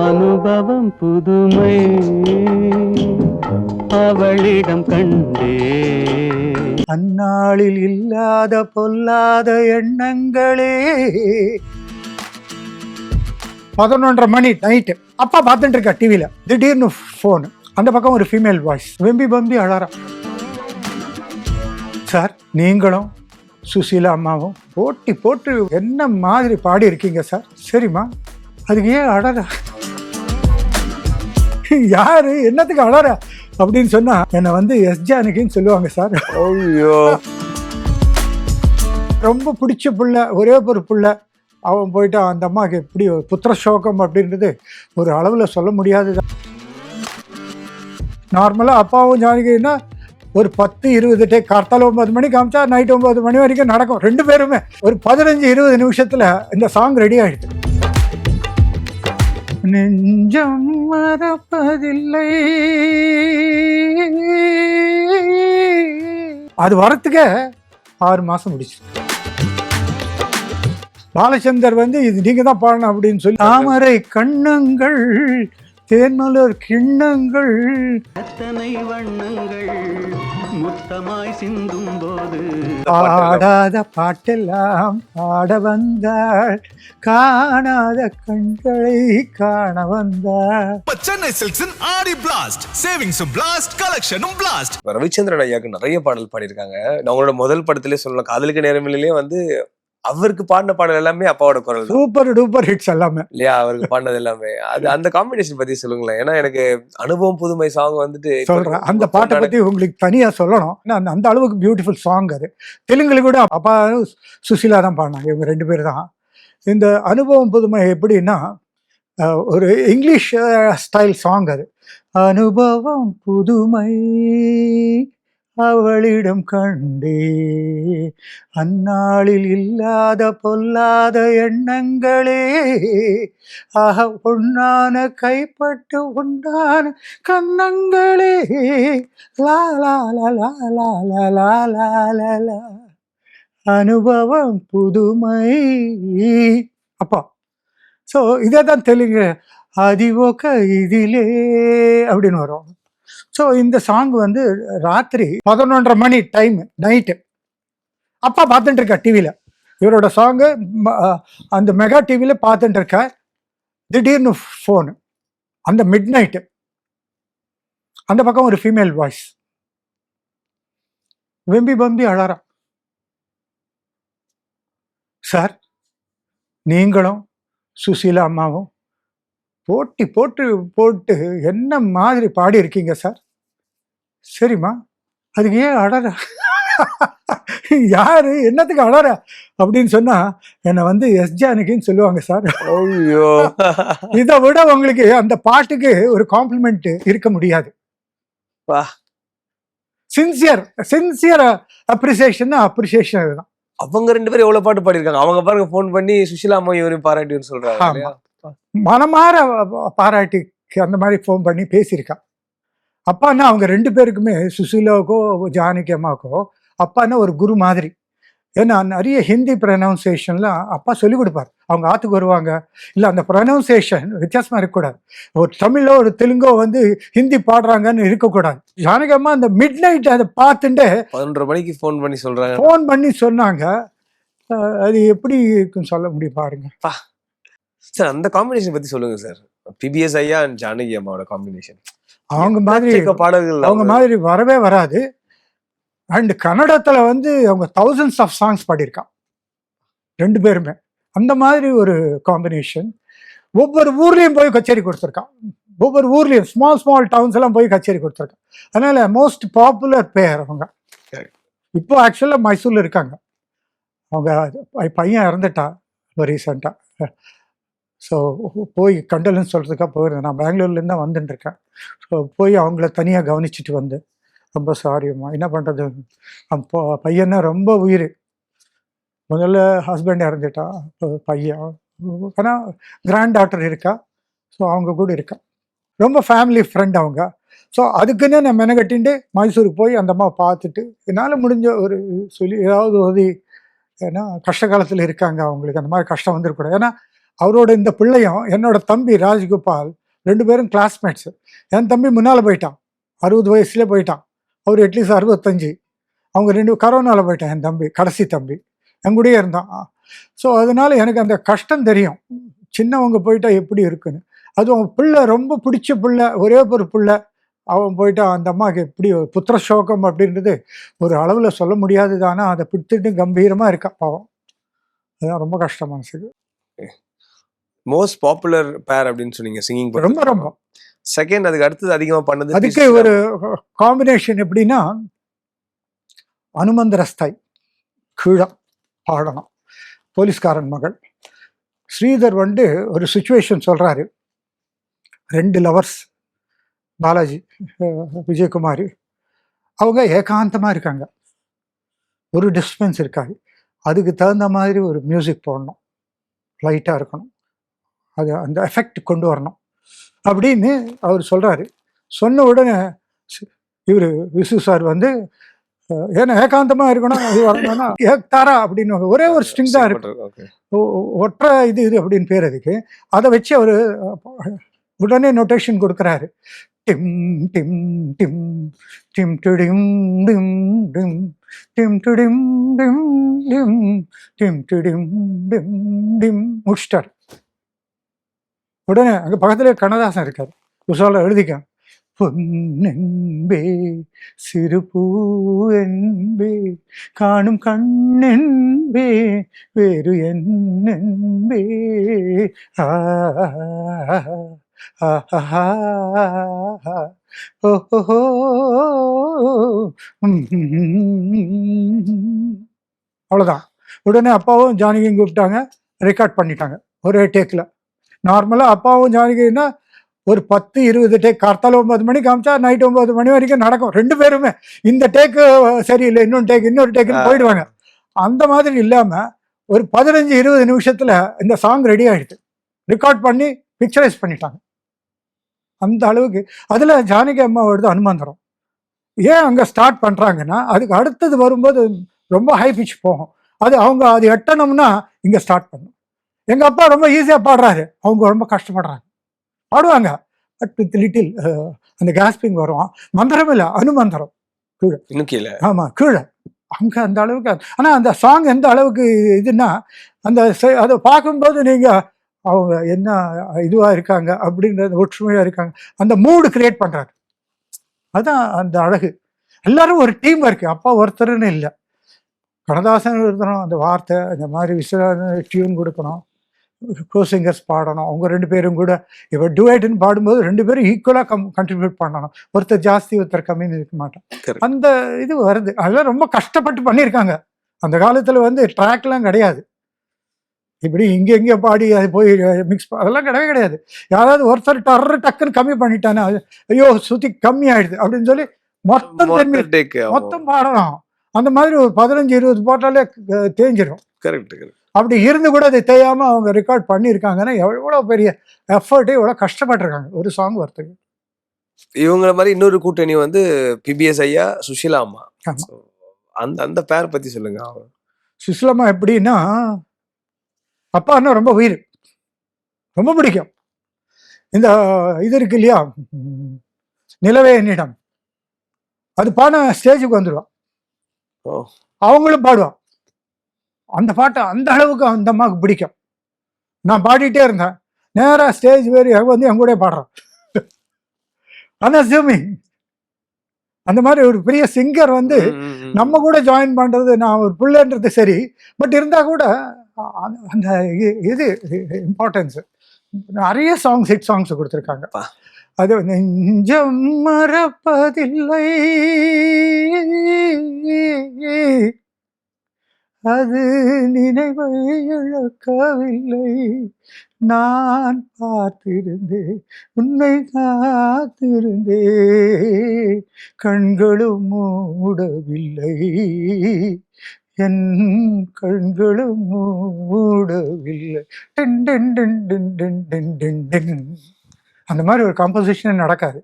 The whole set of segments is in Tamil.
அனுபவம் புதுமை அவளிடம் கண்டே. அந்நாளில் இல்லாத பொல்லாத எண்ணங்களே. 11:30 மணி நைட்டு. அப்பா பார்த்துட்டு இருக்கா டிவியில. திடீர்னு ஃபோன். அந்த பக்கம் ஒரு ஃபீமேல் வாய்ஸ். வெம்பி பம்பி அழறா. சார், நீங்களும் சுசீலா அம்மாவும் போட்டி போட்டு என்ன மாதிரி பாடி இருக்கீங்க சார். சரிம்மா, அதுக்கு ஏன் அழறா? யாரு என்னத்துக்கு அழறா அப்படின்னு சொன்னா என்னை வந்து எஸ் ஜானகின்னு சொல்லுவாங்க சார். ஐயோ, ரொம்ப பிடிச்ச புள்ள, ஒரே ஒரு புள்ள. அவன் போயிட்டு அந்த அம்மாவுக்கு எப்படி புத்திர சோகம் அப்படின்றது ஒரு அளவில் சொல்ல முடியாதுதான். நார்மலாக அப்பாவும் ஜானகின்னா ஒரு 10-20 டேக். கார்த்தால 9 மணிக்கு காமிச்சா நைட் 9 மணி வரைக்கும் நடக்கும். 2 பேருமே ஒரு 15-20 நிமிஷத்தில் இந்த சாங் ரெடி ஆகிடுது. நெஞ்சம் மறப்பதில்லை, அது வரத்துக்கே 6 மாதம் முடிச்சு. பாலச்சந்தர் வந்து இது நீங்க தான் பாடணும் அப்படின்னு சொல்லி, தாமரை கண்ணங்கள் தேன்மலர் கிண்ணங்கள் எத்தனை வண்ணங்கள் முத்தமாய் சிந்தும் போது பாடாத பாட்டெல்லாம் பாட வந்தாள், காணாத கண்களை காண வந்தாள். சென்னை சில்க்ஸின் ஆடி பிளாஸ்ட், சேவிங்ஸும் பிளாஸ்ட், கலெக்ஷனும் பிளாஸ்ட். ரவிச்சந்திரன் ஐயாக்கு நிறைய பாடல் பாடியிருக்காங்க. நான் உங்களோட முதல் படத்திலே சொல்லலாம், காதலுக்கு நேரமில்லையே வந்து அவருக்கு பாடின பாடல் எல்லாமே அப்பாவோட குரல். சூப்பர் டூப்பர் ஹிட்ஸ் எல்லாமே இல்லையா? அவருக்கு பாடினது எல்லாமே. அது அந்த காம்பினேஷன் பத்தி சொல்லுங்களேன். ஏன்னா எனக்கு அனுபவம் புதுமை சாங் வந்துட்டு சொல்றேன். அந்த பாட்டை பத்தி உங்களுக்கு தனியா சொல்லணும். அந்த அளவுக்கு பியூட்டிஃபுல் சாங் அது. தெலுங்குல கூட அப்பா சுசீலா தான் பாடினாங்க. இவங்க 2 பேர் தான். இந்த அனுபவம் புதுமை எப்படின்னா ஒரு இங்கிலீஷ் ஸ்டைல் சாங் அது. அனுபவம் புதுமை அவளிடம் கண்டே, அந்நாளில் இல்லாத பொல்லாத எண்ணங்களே, ஆக ஒன்னான கைப்பட்டு உண்டான கண்ணங்களே, லா லா லா லா லா லா லா லா லா, அனுபவம் புதுமை. அப்பா ஸோ இதே தான் தெலுங்கு. அதிவோக இதிலே அப்படின்னு வரும். ஸோ இந்த சாங் வந்து ராத்திரி 11:30 மணி டைம் நைட்டு. அப்பா பார்த்துட்டு இருக்கா டிவியில். இவரோட சாங்கு அந்த மெகா டிவியில் பார்த்துட்டு இருக்கா. திடீர்னு ஃபோனு. அந்த மிட் நைட்டு. அந்த பக்கம் ஒரு ஃபீமேல் வாய்ஸ். வெம்பி பம்பி அழறா. சார், நீங்களும் சுசீலா அம்மாவும் போட்டி போட்டு என்ன மாதிரி பாடி இருக்கீங்க சார். சரிம்மா, அதுக்கு ஏன் அழற? யாரு என்னத்துக்கு அழற அப்படின்னு சொன்னா என்னை வந்து எஸ் ஜானகின்னு சொல்லுவாங்க சார். ஐயோ, இதை விட உங்களுக்கு அந்த பாட்டுக்கு ஒரு காம்ப்ளிமெண்ட் இருக்க முடியாது. சின்சியர் அப்ரிசியேஷன் இதுதான். அவங்க 2 பேரும் எவ்வளவு பாட்டு பாடிருக்காங்க. அவங்க பாருங்க போன் பண்ணி சுஷீலா அம்மா இவரையும் பாராட்டின்னு சொல்றாங்க. மனமாற பாராட்டி அந்த மாதிரி ஃபோன் பண்ணி பேசியிருக்கா. அப்பான்னா அவங்க 2 பேருக்குமே, சுசீலாவுக்கோ ஜானகி அம்மாவுக்கோ அப்பான்னா ஒரு குரு மாதிரி. ஏன்னா நிறைய ஹிந்தி ப்ரொனவுன்சியேஷன்லாம் அப்பா சொல்லிக் கொடுப்பார். அவங்க ஆற்றுக்கு வருவாங்க, இல்லை அந்த ப்ரொனவுன்சியேஷன் வித்தியாசமாக இருக்கக்கூடாது. ஒரு தமிழோ ஒரு தெலுங்கோ வந்து ஹிந்தி பாடுறாங்கன்னு இருக்கக்கூடாது. ஜானகி அம்மா அந்த மிட் நைட் அதை பார்த்துட்டு 11:30 மணிக்கு ஃபோன் பண்ணி சொன்னாங்க. அது எப்படி இருக்குன்னு சொல்ல முடியும் பாருங்க. சார், அந்த காம்பினேஷன் பத்தி சொல்லுங்க சார். பிபிஎஸ் ஐயா அண்ட் ஜானகி அம்மாவோட காம்பினேஷன் அவங்க மாதிரி பாடல்கள் அவங்க மாதிரி வரவே வராது. அண்ட் கன்னடத்துல வந்து அவங்க thousands ஆஃப் சாங்ஸ் பாடியிருக்கான் 2 பேருமே. அந்த மாதிரி ஒரு காம்பினேஷன். ஒவ்வொரு ஊர்லேயும் போய் கச்சேரி கொடுத்துருக்கான். ஒவ்வொரு ஊர்லேயும் ஸ்மால் டவுன்ஸ் எல்லாம் போய் கச்சேரி கொடுத்துருக்கான். அதனால மோஸ்ட் பாப்புலர் பேர் அவங்க. இப்போ ஆக்சுவலாக மைசூரில் இருக்காங்க. அவங்க பையன் இறந்துட்டா ரீசெண்டாக. ஸோ போய் கண்டலன்னு சொல்கிறதுக்காக போயிருந்தேன். நான் பெங்களூர்லேருந்து தான் வந்துட்டுருக்கேன். ஸோ போய் அவங்கள தனியாக கவனிச்சுட்டு வந்து, ரொம்ப சாரிம்மா, என்ன பண்ணுறது, அப்போ பையனை ரொம்ப உயிர். முதல்ல ஹஸ்பண்ட் இறந்துட்டா, பையன் ஆனால் கிராண்ட் டாட்டர் இருக்கா. ஸோ அவங்க கூட இருக்கா. ரொம்ப ஃபேமிலி ஃப்ரெண்ட் அவங்க. ஸோ அதுக்குன்னு நான் மெனக்கட்டின்ட்டு மைசூருக்கு போய் அந்த அம்மா பார்த்துட்டு என்னால் முடிஞ்ச ஒரு சொல்லி ஏதாவது உதவி. ஏன்னா கஷ்ட காலத்தில் இருக்காங்க, அவங்களுக்கு அந்த மாதிரி கஷ்டம் வந்துருக்கூடாது. ஏன்னா அவரோட இந்த பிள்ளையும் என்னோட தம்பி ராஜ்கோபால் 2 பேரும் கிளாஸ்மேட்ஸு. என் தம்பி முன்னால் போயிட்டான், 60 வயசுலேயே போயிட்டான். அவர் அட்லீஸ்ட் 65. அவங்க 2 கரோனாவில் போயிட்டான். என் தம்பி கடைசி தம்பி என் கூடயே இருந்தான். ஸோ அதனால எனக்கு அந்த கஷ்டம் தெரியும், சின்னவங்க போயிட்டா எப்படி இருக்குன்னு. அதுவும் பிள்ளை ரொம்ப பிடிச்ச பிள்ளை, ஒரே ஒரு பிள்ளை, அவன் போயிட்டா அந்த அம்மாவுக்கு எப்படி ஒரு புத்திர சோகம் அப்படின்றது ஒரு அளவில் சொல்ல முடியாதது. ஆனால் அதை பிடித்துட்டு கம்பீரமாக இருக்கா பாவம். அதுதான் ரொம்ப கஷ்டம் மனசுக்கு. மோஸ்ட் பாப்புலர் பேர் அப்படின்னு சொன்னீங்க சிங்கிங். ரொம்ப ரொம்ப செகண்ட் அதுக்கு அடுத்தது அதிகமா பண்ணது அதுக்கு ஒரு காம்பினேஷன் எப்படின்னா, அனுமந்தரஸ்தாய் கீழே பாடணும், போலீஸ்காரன் மகள். ஸ்ரீதர் வந்து ஒரு சுச்சுவேஷன் சொல்றாரு. 2 லவர்ஸ், பாலாஜி விஜயகுமாரி, அவங்க ஏகாந்தமா இருக்காங்க, ஒரு டிஸ்டன்ஸ் இருக்காது. அதுக்கு தகுந்த மாதிரி ஒரு மியூசிக் போடணும், லைட்டாக இருக்கணும், அது அந்த எஃபெக்ட் கொண்டு வரணும் அப்படின்னு அவர் சொல்றாரு. சொன்ன உடனே இவர் விசு சார் வந்து ஏன்னா ஏகாந்தமா இருக்கணும், அது வரணும்னா தாரா அப்படின்னு ஒரே ஒரு ஸ்ட்ரிங் தான் இருக்கு, ஒற்றை இது அப்படின்னு பேர் அதுக்கு. அதை வச்சு அவர் உடனே நோட்டேஷன் கொடுக்குறாரு. டிம் டிம் டிம் டிம் டிம் டிம் டிம் டிம் டிம் டிம் டிம் டிம் டிம் டிம் டிம் முடிச்சிட்டார். உடனே அங்கே பக்கத்துலேயே கண்ணதாசன் இருக்கார், உசால எழுதிக்க, பொன்னென்பே சிறு பூவென்பே காணும் கண்ணென்பே வேறு என்னென்பே ஓஹோ. அவ்வளோதான். உடனே அப்பாவும் ஜானகியும் கூப்பிட்டாங்க, ரெக்கார்ட் பண்ணிட்டாங்க ஒரே டேக்கில். நார்மலாக அப்பாவும் ஜானகின்னா ஒரு 10-20 டேக், கார்த்தால 9 மணிக்கு காமிச்சா நைட் 9 மணி வரைக்கும் நடக்கும். 2 பேருமே இந்த டேக்கு சரியில்லை, இன்னொரு டேக்குன்னு போயிடுவாங்க. அந்த மாதிரி இல்லாமல் ஒரு 15-20 நிமிஷத்தில் இந்த சாங் ரெடி ஆகிடுது. ரெக்கார்ட் பண்ணி பிக்சரைஸ் பண்ணிட்டாங்க அந்த அளவுக்கு. அதில் ஜானகி அம்மாவோடது அனுமந்தரம். ஏன் அங்கே ஸ்டார்ட் பண்ணுறாங்கன்னா, அதுக்கு அடுத்தது வரும்போது ரொம்ப ஹை பிச் போகும். அது எட்டணும்னா இங்கே ஸ்டார்ட் பண்ணும். எங்கள் அப்பா ரொம்ப ஈஸியாக பாடுறாரு, அவங்க ரொம்ப கஷ்டப்படுறாங்க. பாடுவாங்க, பட் வித் லிட்டில் அந்த கேஸ்பிங் வரும். மந்திரம் இல்லை, அனுமந்திரம் கீழே. ஆமாம், கீழே அங்கே அந்த அளவுக்கு. ஆனால் அந்த சாங் எந்த அளவுக்கு இதுன்னா, அதை பார்க்கும்போது நீங்கள் அவங்க என்ன இதுவாக இருக்காங்க அப்படின்றது, ஒற்றுமையாக இருக்காங்க, அந்த மூடு கிரியேட் பண்ணுறாரு. அதுதான் அந்த அழகு. எல்லாரும் ஒரு டீம் இருக்கு, அப்பா ஒருத்தருன்னு இல்லை. கண்ணதாசன் இருக்கணும், அந்த வார்த்தை இந்த மாதிரி விஸ்வநாதன் டியூன் கொடுக்கணும், கோசிங்கர்ஸ் பாடணும், அவங்க 2 பேரும் கூட இப்போ டுவேட்னு பாடும்போது 2 பேரும் ஈக்குவலாக கண்ட்ரிபியூட் பண்ணணும். ஒருத்தர் ஜாஸ்தி ஒருத்தர் கம்மின்னு இருக்க மாட்டோம். அந்த இது வருது. அதெல்லாம் ரொம்ப கஷ்டப்பட்டு பண்ணியிருக்காங்க. அந்த காலத்தில் வந்து ட்ராக்லாம் கிடையாது, இப்படி இங்கே பாடி அது போய் மிக்ஸ் அதெல்லாம் கிடையவே கிடையாது. யாராவது ஒருத்தர் டக்குன்னு கம்மி பண்ணிட்டானே, ஐயோ சுத்தி கம்மி ஆயிடுது அப்படின்னு சொல்லி மொத்தம் பாடணும். அந்த மாதிரி ஒரு 15-20 போட்டாலே தேஞ்சிடும். அப்படி இருந்து கூட அதை தேயாம அவங்க ரெக்கார்ட் பண்ணியிருக்காங்கன்னா எவ்வளோ பெரிய எஃபர்ட்டு, எவ்வளோ கஷ்டப்பட்டிருக்காங்க ஒரு சாங் வரத்துக்கு. இவங்கள மாதிரி இன்னொரு கூட்டணி வந்து பிபிஎஸ் ஐயா, சுஷீலா அம்மா. அந்த பேர் பத்தி சொல்லுங்க. சுஷீலா அம்மா எப்படின்னா, அப்பான்னா ரொம்ப உயிர், ரொம்ப பிடிக்கும். இந்த இது இருக்கு இல்லையா, நிலவே என்னிடம், அது பாட ஸ்டேஜுக்கு வந்துடுவான், அவங்களும் பாடுவான். அந்த பாட்டை அந்த அளவுக்கு அந்த அம்மாவுக்கு பிடிக்கும். நான் பாடிட்டே இருந்தேன், நேராக ஸ்டேஜ் வேறு வந்து என் கூட பாடுறான். அன்அஸ்யூமிங் அந்த மாதிரி ஒரு பெரிய சிங்கர் வந்து நம்ம கூட ஜாயின் பண்ணுறது, நான் ஒரு பிள்ளைன்றது சரி, பட் இருந்தால் கூட அந்த இது இம்பார்ட்டன்ஸு. நிறைய சாங்ஸ், ஹிட் சாங்ஸ் கொடுத்துருக்காங்க. அது நெஞ்சம் மறப்பதில்லை, அது நினைவை இழக்கவில்லை, நான் பார்த்திருந்தேன் உன்னை காத்திருந்தே, கண்களும் மூடவில்லை, என் கண்களும் மூடவில்லை. அந்த மாதிரி ஒரு கம்போசிஷன் நடக்காது.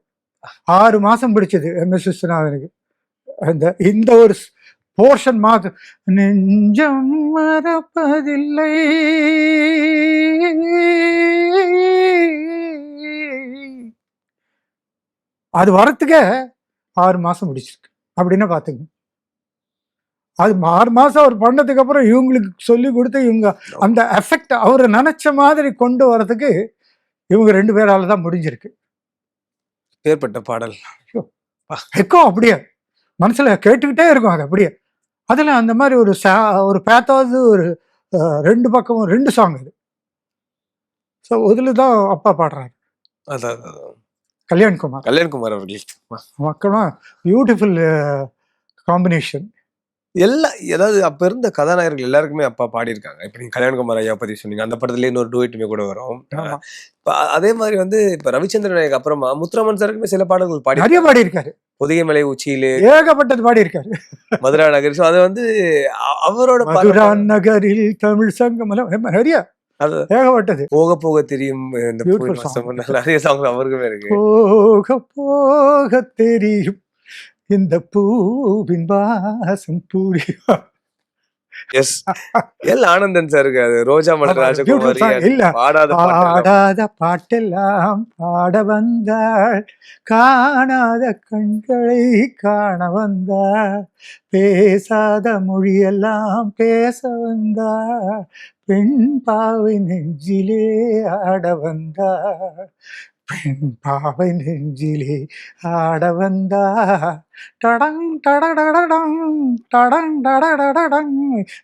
6 மாதம் பிடிச்சது எம்எஸ் விஸ்வநாதனுக்கு இந்த ஒரு போர்ஷன் மாத்து. நெஞ்சம் மறப்பதில்லை அது வரத்துக்கே 6 மாசம் முடிச்சிருக்கு அப்படின்னா பாத்துங்க. அது 6 மாசம் அவர் பண்ணதுக்கு அப்புறம் இவங்களுக்கு சொல்லி கொடுத்து இவங்க அந்த எஃபெக்ட் அவரை நினைச்ச மாதிரி கொண்டு வரதுக்கு இவங்க 2 பேரால தான் முடிஞ்சிருக்கு. ஏற்பட்ட பாடல் இருக்கும் அப்படியே மனசுல கேட்டுக்கிட்டே இருக்கும் அது அப்படியே. அதுல அந்த மாதிரி ஒரு பேத்தாவது ஒரு 2 பக்கமும் 2 சாங் அது. ஸோ அதுல தான் அப்பா பாடுறாரு அதான் கல்யாண்குமார். கல்யாண்குமார் அவர்கள் மக்களும் பியூட்டிஃபுல் காம்பினேஷன். ஏதாவது அப்ப இருந்த கதாநாயகர்கள் எல்லாருக்குமே அப்பா பாடியிருக்காங்க. இப்ப நீங்க கல்யாண்குமார் ஐயா பத்தி சொன்னீங்க, அந்த படத்துல இன்னொரு டூயட்டுமே கூட வரும். அதே மாதிரி வந்து இப்ப ரவிச்சந்திரன் நாயக்கு அப்புறமா முத்துராமன் சாருக்குமே சில பாடல்கள் பாடி நிறைய பாடி இருக்காரு. பொதிகை மலை உச்சியிலே ஏகப்பட்டது பாடி இருக்காரு. மதுரா நகர். ஸோ அது வந்து அவரோட மதுரா நகரில் தமிழ் சங்கம் நிறைய ஏகப்பட்டது. போக போக தெரியும் இந்த Beautiful song. நிறைய சாங் அவருக்குமே இருக்கு. போக போக தெரியும் இந்த பூவின் வாசம் புரியும். எஸ் எல் ஆனந்தன் சாருக்கு அது ரோஜா மலர் ராஜகுமாரி இல்ல பாடாத பாட்டெல்லாம் பாட வந்தாள், காணாத கண்களை காண வந்தாள், பேசாத மொழியெல்லாம் பேச வந்தாள், பெண் பாவை நெஞ்சிலே ஆட வந்தாள், பெண் பாவை நெஞ்சிலே ஆட வந்தா டடங் டடடடடங் டடங் டடடடடங்.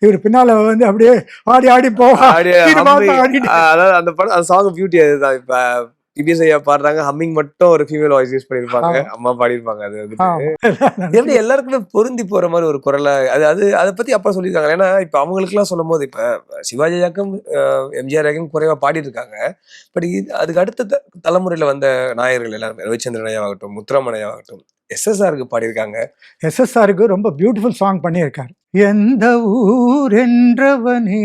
இவர் பின்னால வந்து அப்படியே ஆடி ஆடி போவா. அதாவது அந்த படம் அந்த சாங் பியூட்டி அதுதான். இப்ப டிபிஎஸ் ஐயா பாடுறாங்க, ஹம்மிங் மட்டும் ஒரு ஃபீமேல் வாய்ஸ் யூஸ் பண்ணிருப்பாங்க, அம்மா பாடிருப்பாங்க. அது வந்துட்டு எப்படி எல்லாருக்குமே பொருந்தி போற மாதிரி ஒரு குரலா அதை பத்தி அப்பா சொல்லியிருக்காங்க. ஏன்னா இப்ப அவங்களுக்கு எல்லாம் சொல்லும் போது இப்ப சிவாஜி ஐயாக்கும் எம்ஜிஆர் ஐயாக்கும் குறைவா பாடிட்டு இருக்காங்க. பட் அதுக்கு அடுத்த தலைமுறையில வந்த நாயகர்கள் எல்லாருமே ரவிச்சந்திரன் ஐயாவாகட்டும், முத்துராமன் ஐயாவாகட்டும், எஸ்எஸ்ஆருக்கு பாடியிருக்காங்க. எஸ்எஸ்ஆருக்கு ரொம்ப பியூட்டிஃபுல் சாங் பண்ணியிருக்காரு. எந்த ஊர் என்றவனே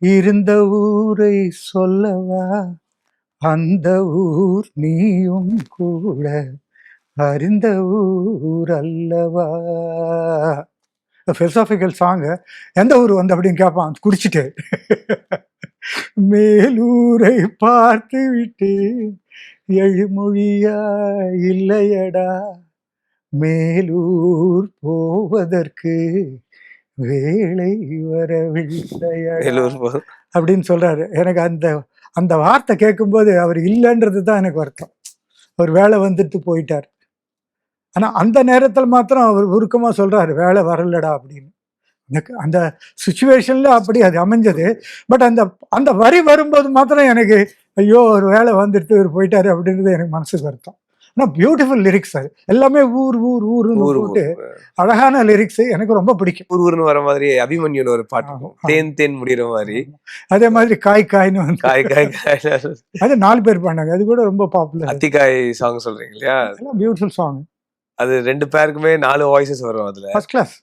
இருந்த ஊரை சொல்லவா, அந்த ஊர் நீயும் கூட அறிந்த ஊர் அல்லவா. Philosophical song. எந்த ஊர் வந்து அப்படின்னு கேட்பான் குடிச்சிட்டு. மேலூரை பார்த்து விட்டு எழுமொழியா இல்லையடா, மேலூர் போவதற்கு வேலை வரவில்லையடா அப்படின்னு சொல்றாரு. எனக்கு அந்த வார்த்தை கேட்கும்போது அவர் இல்லைன்றது தான் எனக்கு வருத்தம். அவர் வேலை வந்துட்டு போயிட்டார். ஆனா அந்த நேரத்துல மாத்திரம் அவர் உருக்கமா சொல்றாரு வேலை வரலடா அப்படின்னு. அந்த சுச்சுவேஷன்ல அப்படி அது அமைஞ்சது. பட் அந்த வரி வரும்போது மாத்திரம் எனக்கு ஐயோ ஒரு வேலை வந்துட்டு இவர் போயிட்டாரு அப்படின்றது எனக்கு மனசுக்கு வருத்தம். ஆனா பியூட்டிஃபுல் லிரிக்ஸ் அது எல்லாமே ஊர் ஊர் ஊர்னு போட்டு அழகான லிரிக்ஸ் எனக்கு ரொம்ப பிடிக்கும். ஊர்னு வர மாதிரி அபிமன்யுன்னு ஒரு பாட்டு தேன் தேன் முடிகிற மாதிரி. அதே மாதிரி காய் காய்னு வந்து காய் காய் காய் அது 4 பேர் பாடினாங்க. அது கூட ரொம்ப பாப்புலர். அத்திக்காய் சாங் சொல்றீங்க இல்லையா? Beautiful song. அது 2 பேருக்குமே 4 வாய்ஸஸ் வரும் அதுல. First class.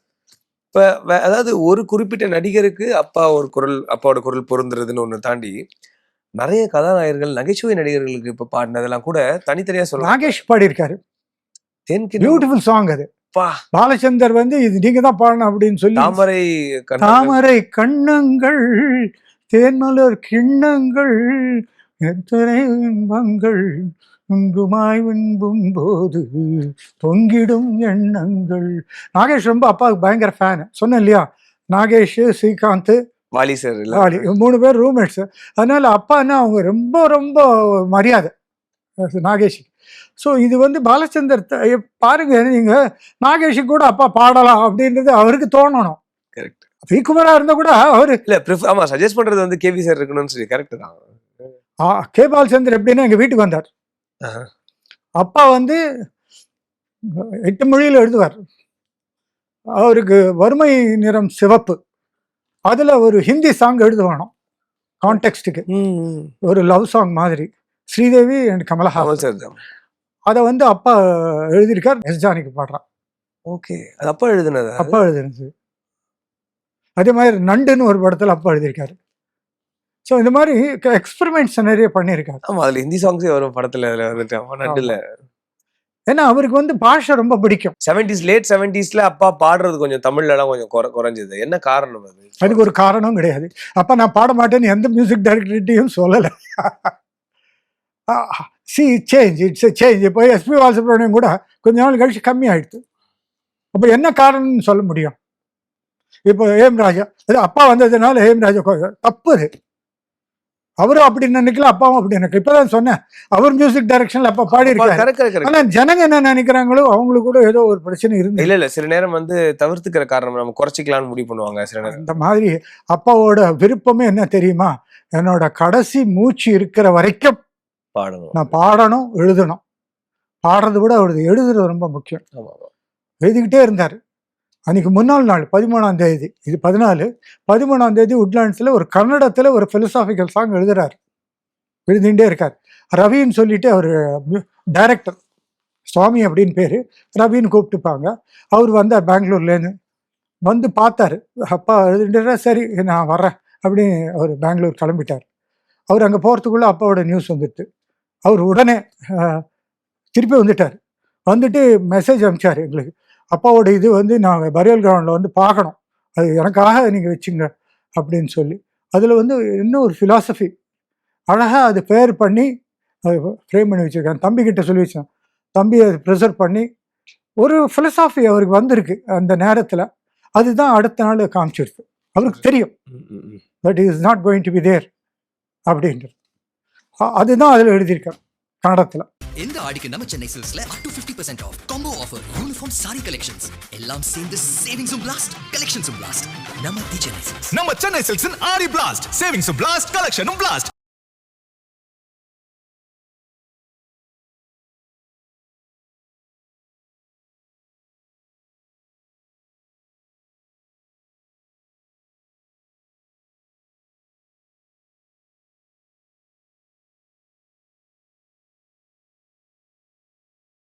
இப்ப அதாவது ஒரு குறிப்பிட்ட நடிகருக்கு அப்பாவோட குரல் பொருந்துறதுன்னு ஒண்ணு தாண்டி நிறைய கதாநாயகர்கள் நகைச்சுவை நடிகர்களுக்கு இப்ப பாடினதெல்லாம் கூட தனித்தனியா சொல்லுவாங்க. நாகேஷ் பாடியிருக்காரு. பியூட்டிஃபுல் சாங் அது. பாலச்சந்தர் வந்து இது நீங்க தான் பாடணும் அப்படின்னு சொல்லி தாமரை கண்ணங்கள் தேன்மலர் கிண்ணங்கள் எத்தனை இன்பங்கள் உங்குமாய் வின்பும் போது பொங்கிடும் எண்ணங்கள். நாகேஷ் ரொம்ப அப்பாவுக்கு பயங்கர ஃபேனு. சொன்னேன் இல்லையா, நாகேஷ், ஸ்ரீகாந்த், வாலி சார், வாலி 3 பேர் ரூம்மேட்ஸ். அதனால அப்பான்னா அவங்க ரொம்ப ரொம்ப மரியாதை நாகேஷுக்கு. ஸோ இது வந்து பாலச்சந்தர் பாருங்க, நீங்க நாகேஷுக்கு கூட அப்பா பாடலாம் அப்படின்றது அவருக்கு தோணணும். கரெக்ட். ஸ்ரீகுமாரா இருந்தா கூட அவரு ஆமா சஜஸ்ட் பண்றது வந்து கேவி சார் இருக்கணும்னு சொல்லி. கரெக்ட் தான். கே பாலச்சந்தர் எப்படின்னா எங்க வீட்டுக்கு வந்தார். அப்பா வந்து 8 மொழியில் எழுதுவார். அவருக்கு வறுமை நிறம் சிவப்பு, அதுல ஒரு ஹிந்தி சாங் எழுதுவானோம் கான்டெக்ஸ்டுக்கு, ஒரு லவ் சாங் மாதிரி, ஸ்ரீதேவி அண்ட் கமலஹாசன். அதை வந்து அப்பா எழுதியிருக்கார். எஸ் ஜானிக்கு பாடுறான். ஓகே, அது அப்பா எழுதுனது. அப்பா எழுதுனது. அதே மாதிரி நண்டுன்னு ஒரு படத்துல அப்பா எழுதியிருக்காரு. ஸோ இந்த மாதிரி எக்ஸ்பெரிமெண்ட்ஸ் நிறைய பண்ணியிருக்காரு. ஆமா, அதுல ஹிந்தி சாங்ஸே வரும் படத்துல. அதுல வந்துட்டு நண்டுல ஏன்னா அவருக்கு வந்து பாஷை ரொம்ப பிடிக்கும். 70s லேட் 70sல அப்பா பாடுறது கொஞ்சம் தமிழ்ல எல்லாம் கொஞ்சம் குறைஞ்சது. என்ன காரணம் அது? அதுக்கு ஒரு காரணம் கிடையாது. அப்ப நான் பாட மாட்டேன்னு எந்த மியூசிக் டைரக்டர்கிட்டையும் சொல்லலை. Change it's change. இப்போ எஸ்பி பாலசுப்ரமணியம் கூட கொஞ்ச நாள் கழிச்சு கம்மி ஆயிடுது. அப்போ என்ன காரணம்னு சொல்ல முடியும்? இப்போ ஏம் ராஜா, அது அப்பா வந்ததுனால ஏம் ராஜா தப்பு. அது அவரும் அப்படி நினைக்கல, அப்பாவும் அப்படி நினைக்கல. இப்பதான் சொன்னேன், அவர் மியூசிக் டைரக்ஷன்ல அப்பா பாடி இருக்காரு. ஆனா ஜனங்க என்ன நினைக்கிறாங்களோ அவங்களுக்கு கூட ஏதோ ஒரு பிரச்சனை இருந்து இல்ல சில நேரம் வந்து தவிர்த்துக்கிற காரணம் நம்ம குறைச்சிக்கலாம்னு முடிவு பண்ணுவாங்க சில நேரம். இந்த மாதிரி அப்பாவோட விருப்பமே என்ன தெரியுமா? என்னோட கடைசி மூச்சு இருக்கிற வரைக்கும் பாடணும், நான் பாடணும், எழுதணும். பாடுறதை விட அவரது எழுதுறது ரொம்ப முக்கியம். எழுதிக்கிட்டே இருந்தார். அன்னைக்கு முன்னாள் நாள் 13ஆம் தேதி, இது 14, 13ஆம் தேதி உட்லாண்ட்ஸில் ஒரு கன்னடத்தில் ஒரு பிலசாபிக்கல் சாங் எழுதுறாரு. எழுதிகிட்டே இருக்கார். ரவின்னு சொல்லிட்டு அவர் டைரக்டர், சுவாமி அப்படின்னு பேர், ரவின்னு கூப்பிட்டுப்பாங்க. அவர் வந்தார் பெங்களூர்லேருந்து. வந்து பார்த்தாரு, அப்பா எழுதிட்டு, சரி நான் வர்றேன் அப்படின்னு அவர் பெங்களூர் கிளம்பிட்டார். அவர் அங்கே போகிறதுக்குள்ளே அப்பாவோட நியூஸ் வந்துட்டு அவர் உடனே திருப்பி வந்துட்டார். வந்துட்டு மெசேஜ் அனுப்பிச்சார் எங்களுக்கு, அப்பாவோட இது வந்து நாங்கள் பரியல் கிரவுண்டில் வந்து பார்க்கணும், அது எனக்காக நீங்கள் வச்சுங்க அப்படின்னு சொல்லி. அதில் வந்து இன்னும் ஒரு ஃபிலாசபி அழகாக அது பேர் பண்ணி அது ஃப்ரேம் பண்ணி வச்சுருக்கேன். தம்பிக்கிட்ட சொல்லி வச்சேன், தம்பி அதை ப்ரிசர்வ் பண்ணி ஒரு ஃபிலசாஃபி அவருக்கு வந்திருக்கு அந்த நேரத்தில். அதுதான் அடுத்த நாள் காமிச்சிருக்கு. அவருக்கு தெரியும் but is not going to be there அப்படின்றது. அதுதான் அதில் எழுதியிருக்கேன் கன்னடத்தில். இந்த ஆடிக்கு நம்ம சென்னை சில்க்ஸ்ல up to 50% off combo offer uniform sari collections எல்லாம் சேர்ந்து சேவிங்ஸும் பிளாஸ்ட் கலெக்ஷன்ஸும் பிளாஸ்ட். நம்ம சென்னை சில்க்ஸ் நம்ம சென்னை சில்க்ஸின் ஆடி பிளாஸ்ட், சேவிங்ஸும் பிளாஸ்ட், கலெக்ஷனும் பிளாஸ்ட்.